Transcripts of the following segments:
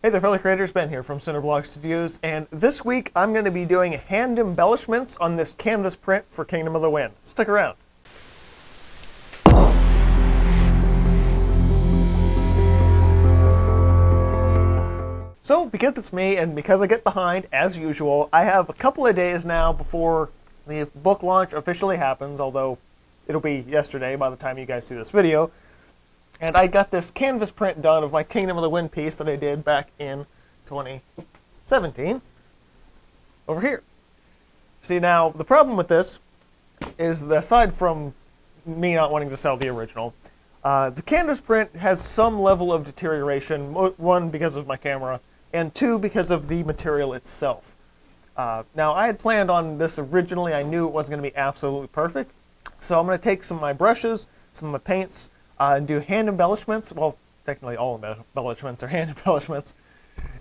Hey there fellow creators, Ben here from Cinder Studios, and this week I'm going to be doing hand embellishments on this canvas print for Kingdom of the Wind. Stick around. So, because it's me and because I get behind, as usual, I have a couple of days now before the book launch officially happens, although it'll be yesterday by the time you guys see this video. And I got this canvas print done of my Kingdom of the Wind piece that I did back in 2017, over here. See, now, the problem with this is that aside from me not wanting to sell the original, the canvas print has some level of deterioration, one, because of my camera, and two, because of the material itself. Now, I had planned on this originally. I knew it wasn't going to be absolutely perfect, so I'm going to take some of my brushes, some of my paints, and do hand embellishments. Well, technically all embellishments are hand embellishments.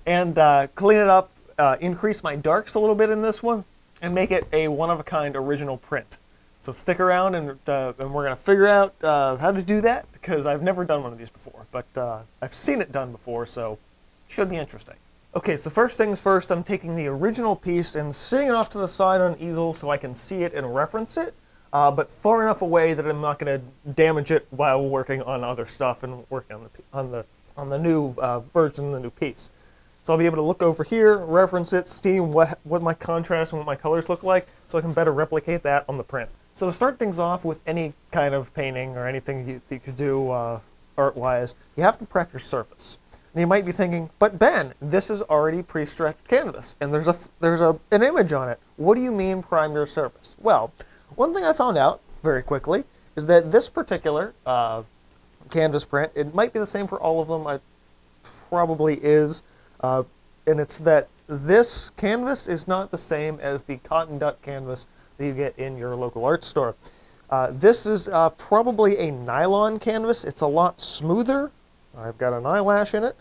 And clean it up, increase my darks a little bit in this one, and make it a one-of-a-kind original print. So stick around, and we're going to figure out how to do that, because I've never done one of these before. But I've seen it done before, so it should be interesting. Okay, so first things first, I'm taking the original piece and sitting it off to the side on an easel so I can see it and reference it. But far enough away that I'm not going to damage it while working on other stuff and working on the new version, the new piece. So I'll be able to look over here, reference it, see what my contrast and what my colors look like, so I can better replicate that on the print. So to start things off with any kind of painting or anything you could do art-wise, you have to prep your surface. And you might be thinking, but Ben, this is already pre-stretched canvas, and there's an image on it. What do you mean prime your surface? Well, one thing I found out very quickly is that this particular canvas print, it might be the same for all of them, it probably is, and it's that this canvas is not the same as the cotton duck canvas that you get in your local art store. This is probably a nylon canvas. It's a lot smoother. I've got an eyelash in it.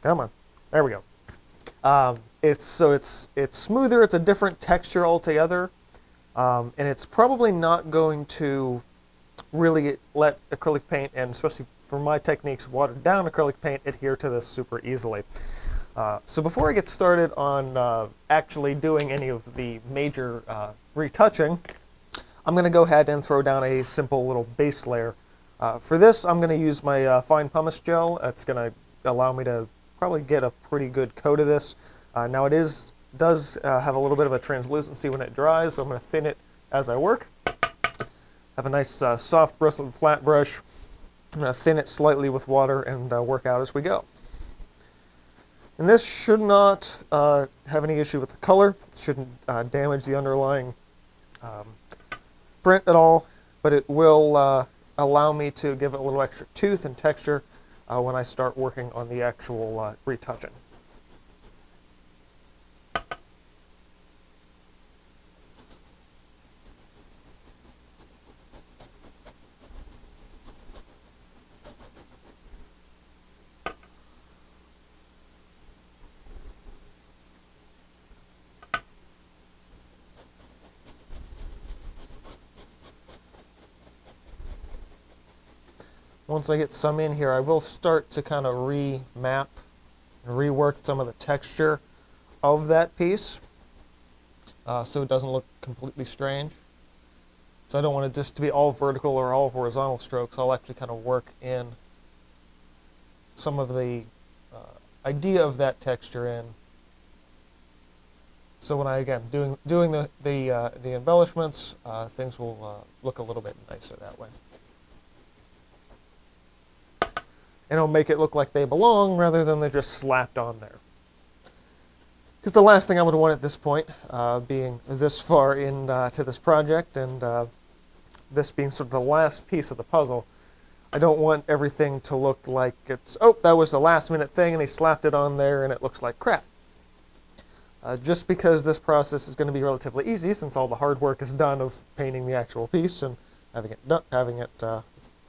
Come on, there we go. It's smoother. It's a different texture altogether. And it's probably not going to really let acrylic paint, and especially for my techniques, watered down acrylic paint, adhere to this super easily. So before I get started on actually doing any of the major retouching, I'm going to go ahead and throw down a simple little base layer. For this, I'm going to use my fine pumice gel. That's going to allow me to probably get a pretty good coat of this. Now it does have a little bit of a translucency when it dries, so I'm going to thin it as I work. Have a nice soft bristled flat brush. I'm going to thin it slightly with water and work out as we go. And this should not have any issue with the color. It shouldn't damage the underlying print at all, but it will allow me to give it a little extra tooth and texture when I start working on the actual retouching. Once I get some in here, I will start to kind of remap and rework some of the texture of that piece so it doesn't look completely strange. So I don't want it just to be all vertical or all horizontal strokes. I'll actually kind of work in some of the idea of that texture in. So when I, again, doing the embellishments, things will look a little bit nicer that way. And it'll make it look like they belong rather than they're just slapped on there. Because the last thing I would want at this point, being this far into this project and this being sort of the last piece of the puzzle, I don't want everything to look like it's, oh, that was the last minute thing and they slapped it on there and it looks like crap. Just because this process is going to be relatively easy since all the hard work is done of painting the actual piece and having it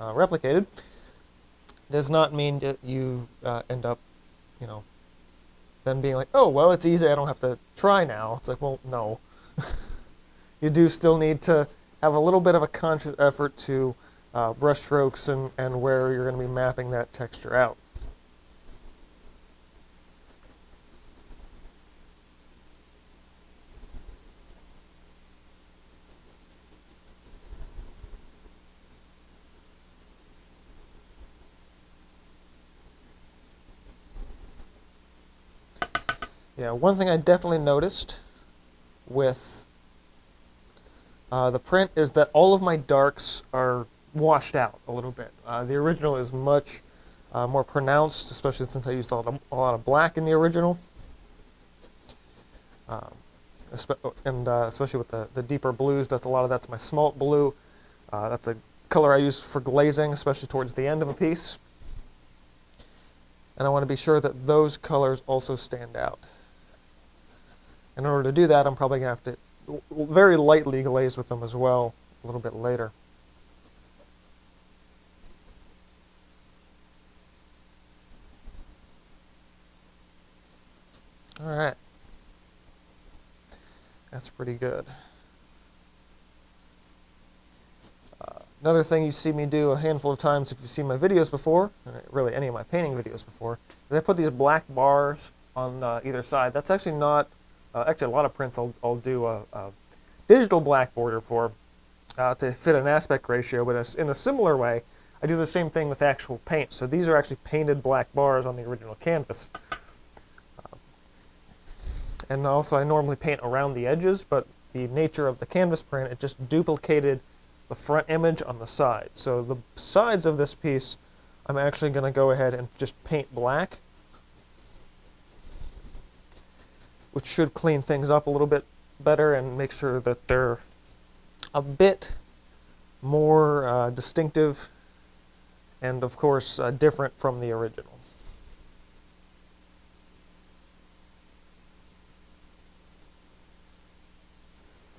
replicated, does not mean that you end up, then being like, oh, well, it's easy, I don't have to try now. It's like, well, no. You do still need to have a little bit of a conscious effort to brush strokes and where you're going to be mapping that texture out. Yeah, one thing I definitely noticed with the print is that all of my darks are washed out a little bit. The original is much more pronounced, especially since I used a lot of black in the original. Especially with the deeper blues, that's my smalt blue. That's a color I use for glazing, especially towards the end of a piece. And I want to be sure that those colors also stand out. In order to do that, I'm probably going to have to very lightly glaze with them as well a little bit later. All right. That's pretty good. Another thing you see me do a handful of times if you've seen my videos before, really any of my painting videos before, is I put these black bars on either side. That's actually not, actually a lot of prints I'll do a digital black border for to fit an aspect ratio, but in a similar way, I do the same thing with actual paint. So these are actually painted black bars on the original canvas. And also I normally paint around the edges, but the nature of the canvas print, it just duplicated the front image on the side. So the sides of this piece, I'm actually going to go ahead and just paint black, which should clean things up a little bit better and make sure that they're a bit more distinctive and, of course, different from the original.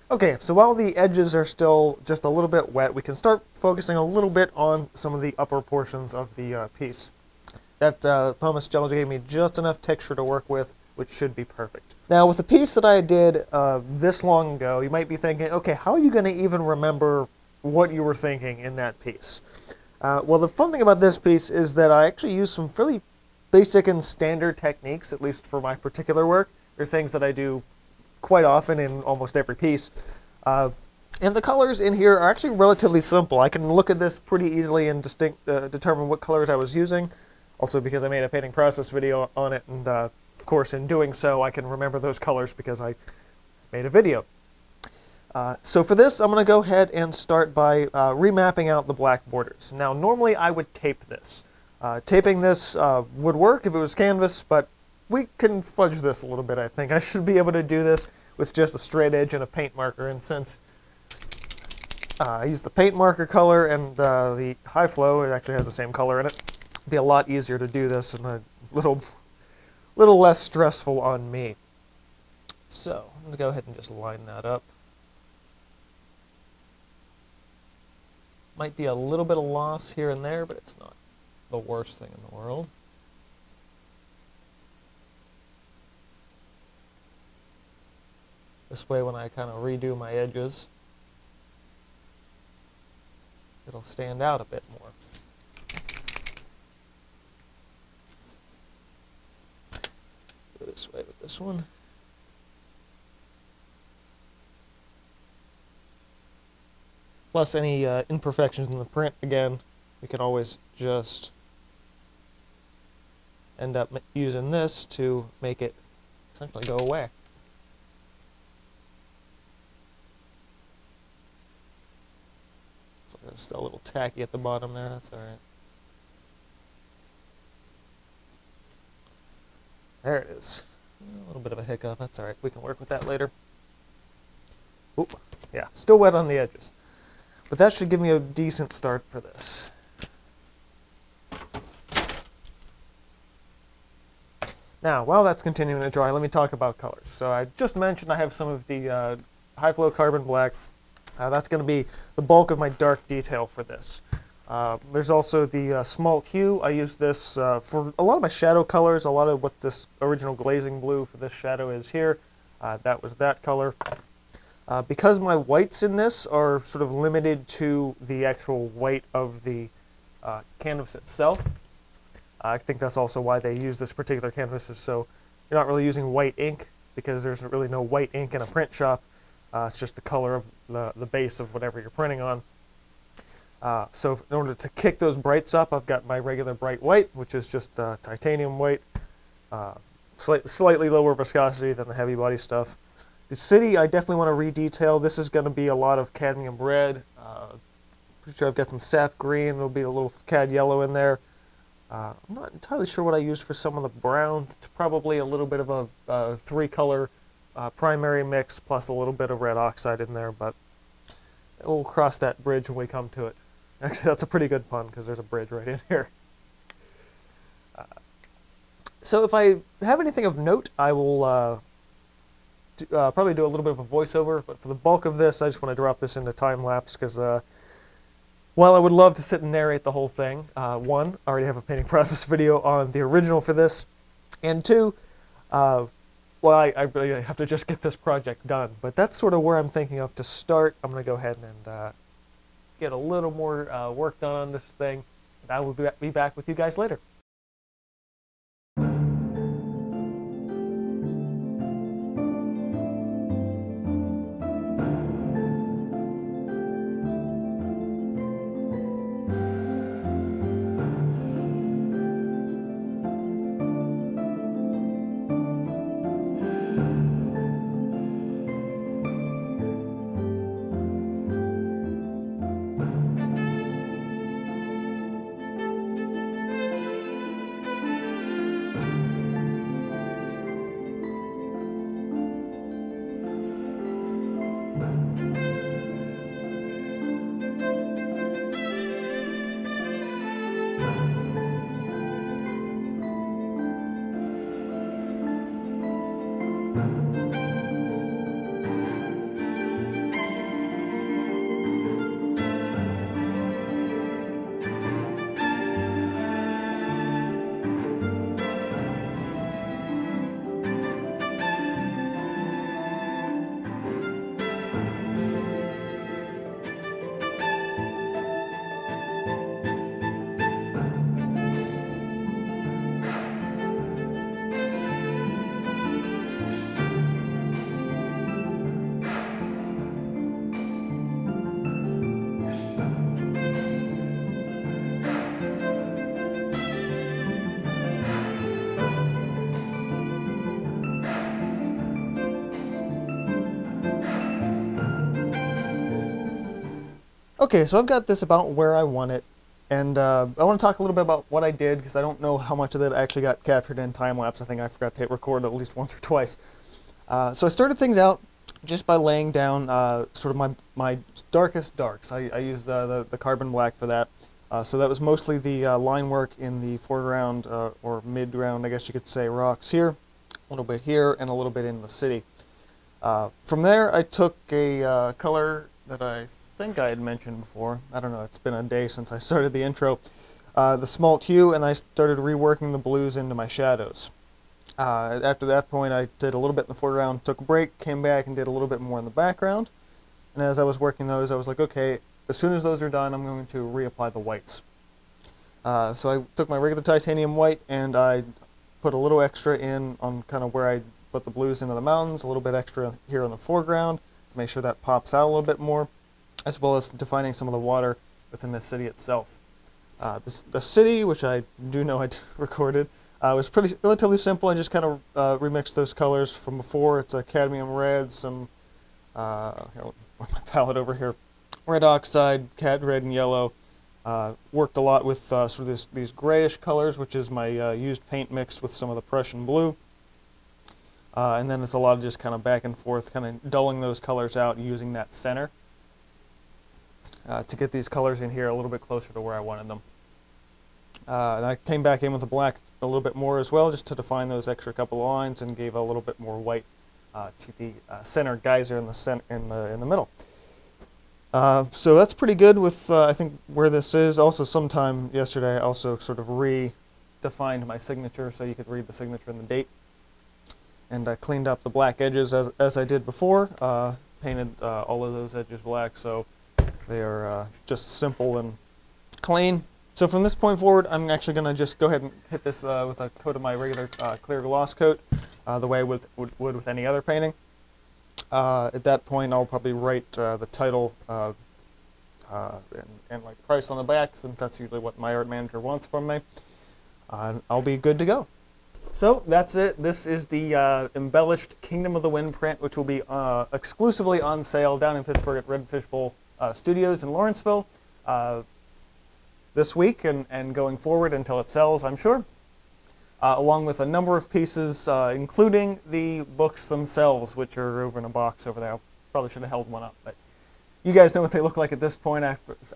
Okay, so while the edges are still just a little bit wet, we can start focusing a little bit on some of the upper portions of the piece. That pumice gel gave me just enough texture to work with, which should be perfect. Now, with a piece that I did this long ago, you might be thinking, okay, how are you going to even remember what you were thinking in that piece? Well, the fun thing about this piece is that I actually use some fairly basic and standard techniques, at least for my particular work. They're things that I do quite often in almost every piece. And the colors in here are actually relatively simple. I can look at this pretty easily and determine what colors I was using. Also because I made a painting process video on it, and of course in doing so I can remember those colors because I made a video. So for this I'm going to go ahead and start by remapping out the black borders. Now normally I would tape this. Taping this would work if it was canvas, but we can fudge this a little bit, I think. I should be able to do this with just a straight edge and a paint marker, and since I use the paint marker color and the high flow, it actually has the same color in it, it'd be a lot easier to do this and a little less stressful on me. So, I'm going to go ahead and just line that up. Might be a little bit of loss here and there, but it's not the worst thing in the world. This way, when I kind of redo my edges, it'll stand out a bit more. Go this way with this one. Plus any imperfections in the print, again, we can always just end up using this to make it essentially go away. It's still a little tacky at the bottom there, that's alright. There it is. A little bit of a hiccup, that's alright. We can work with that later. Oop, yeah, still wet on the edges. But that should give me a decent start for this. Now, while that's continuing to dry, let me talk about colors. So I just mentioned I have some of the high flow carbon black. That's going to be the bulk of my dark detail for this. There's also the smalt hue. I use this for a lot of my shadow colors, a lot of what this original glazing blue for this shadow is here. That was that color. Because my whites in this are sort of limited to the actual white of the canvas itself, I think that's also why they use this particular canvas, so you're not really using white ink, because there's really no white ink in a print shop. It's just the color of the base of whatever you're printing on. So in order to kick those brights up, I've got my regular bright white, which is just titanium white. slightly lower viscosity than the heavy body stuff. The city, I definitely want to re-detail. This is going to be a lot of cadmium red. Pretty sure I've got some sap green. There'll be a little cad yellow in there. I'm not entirely sure what I used for some of the browns. It's probably a little bit of a 3-color primary mix plus a little bit of red oxide in there, but we'll cross that bridge when we come to it. Actually, that's a pretty good pun because there's a bridge right in here. So if I have anything of note, I will probably do a little bit of a voiceover, but for the bulk of this, I just want to drop this into time-lapse because while I would love to sit and narrate the whole thing, one, I already have a painting process video on the original for this, and two, well, I really have to just get this project done, but that's sort of where I'm thinking of to start. I'm going to go ahead and get a little more work done on this thing, and I will be back with you guys later. Okay, so I've got this about where I want it, and I want to talk a little bit about what I did, because I don't know how much of that actually got captured in time-lapse. I think I forgot to hit record at least once or twice. So I started things out just by laying down sort of my darkest darks. I used the carbon black for that. So that was mostly the line work in the foreground, or mid-ground, I guess you could say, rocks here, a little bit here, and a little bit in the city. From there, I took a color that I think I had mentioned before. I don't know, it's been a day since I started the intro. The smalt hue, and I started reworking the blues into my shadows. After that point, I did a little bit in the foreground, took a break, came back and did a little bit more in the background. And as I was working those, I was like, okay, as soon as those are done, I'm going to reapply the whites. So I took my regular titanium white and I put a little extra in on kind of where I put the blues into the mountains, a little bit extra here in the foreground to make sure that pops out a little bit more, as well as defining some of the water within the city itself. The city, which I do know I recorded, was relatively simple. I just kind of remixed those colors from before. It's a cadmium red, some here, my palette over here, red oxide, cad red and yellow. Worked a lot with sort of these grayish colors, which is my used paint mix with some of the Prussian blue. And then it's a lot of just kind of back and forth, kind of dulling those colors out using that center to get these colors in here a little bit closer to where I wanted them. And I came back in with the black a little bit more as well, just to define those extra couple of lines, and gave a little bit more white to the center geyser in the middle. So that's pretty good with I think where this is. Also, sometime yesterday, I also sort of redefined my signature so you could read the signature and the date. And I cleaned up the black edges as I did before. Painted all of those edges black, so they are just simple and clean. So from this point forward, I'm actually going to just go ahead and hit this with a coat of my regular clear gloss coat, the way I would with any other painting. At that point, I'll probably write the title and like price on the back, since that's usually what my art manager wants from me. I'll be good to go. So that's it. This is the embellished Kingdom of the Wind print, which will be exclusively on sale down in Pittsburgh at Red Fishbowl Studios in Lawrenceville this week and going forward until it sells, I'm sure. Along with a number of pieces, including the books themselves, which are over in a box over there. I probably should have held one up, but you guys know what they look like at this point,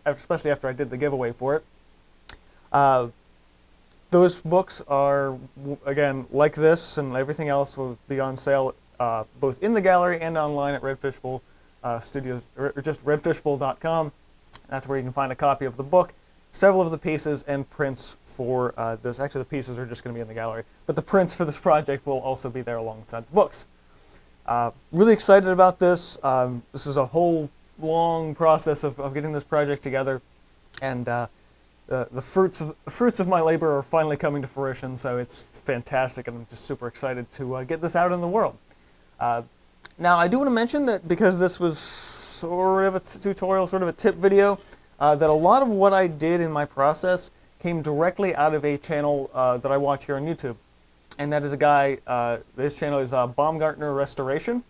especially after I did the giveaway for it. Those books are, again, like this and everything else, will be on sale both in the gallery and online at Red Fishbowl Studios, or just redfishbowl.com. That's where you can find a copy of the book, several of the pieces, and prints for this. Actually, the pieces are just going to be in the gallery, but the prints for this project will also be there alongside the books. Really excited about this. This is a whole long process of getting this project together, and the fruits of my labor are finally coming to fruition, so it's fantastic, and I'm just super excited to get this out in the world. Now, I do want to mention that because this was sort of a tutorial, sort of a tip video, that a lot of what I did in my process came directly out of a channel that I watch here on YouTube, and that is a guy, his channel is Baumgartner Restoration.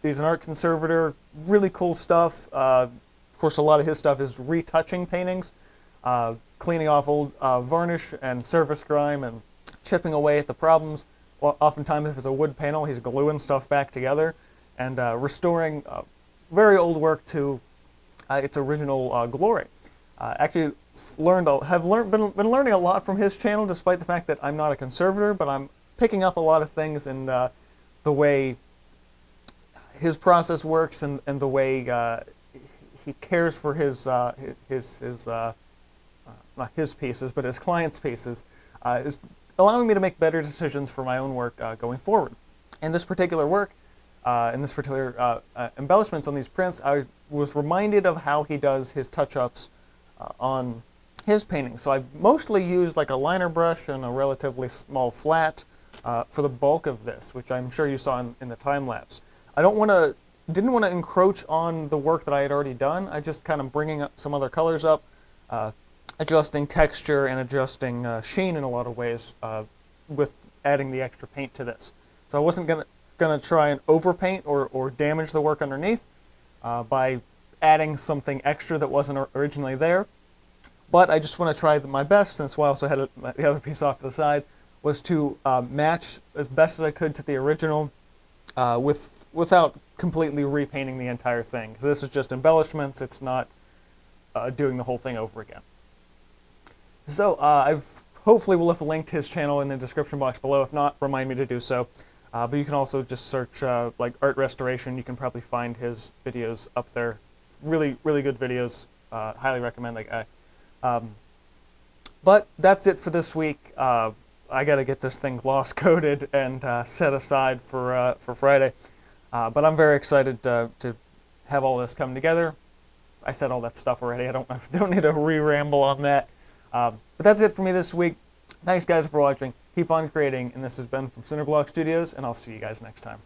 He's an art conservator, really cool stuff. Of course, a lot of his stuff is retouching paintings, cleaning off old varnish and surface grime and chipping away at the problems. Well, oftentimes, if it's a wood panel, he's gluing stuff back together and restoring very old work to its original glory. Actually, been learning a lot from his channel, despite the fact that I'm not a conservator, but I'm picking up a lot of things in the way his process works and the way he cares for his not his pieces, but his clients' pieces, is allowing me to make better decisions for my own work going forward. And this particular work, in this particular embellishments on these prints, I was reminded of how he does his touch-ups on his paintings. So I mostly used like a liner brush and a relatively small flat for the bulk of this, which I'm sure you saw in the time lapse. I didn't want to encroach on the work that I had already done. I just kind of bringing up some other colors up, adjusting texture and adjusting sheen in a lot of ways with adding the extra paint to this. So I wasn't gonna try and overpaint or damage the work underneath by adding something extra that wasn't originally there. But I just want to try my best, since I also had the other piece off to the side, was to match as best as I could to the original without completely repainting the entire thing. Because this is just embellishments, it's not doing the whole thing over again. So I've hopefully will have linked his channel in the description box below. If not, remind me to do so. But you can also just search like art restoration. You can probably find his videos up there. Really, really good videos. Highly recommend that guy. But that's it for this week. I got to get this thing gloss coated and set aside for Friday. But I'm very excited to have all this come together. I said all that stuff already. I don't need to re-ramble on that. But that's it for me this week. Thanks, guys, for watching. Keep on creating, and this has been from Cinder Studios, and I'll see you guys next time.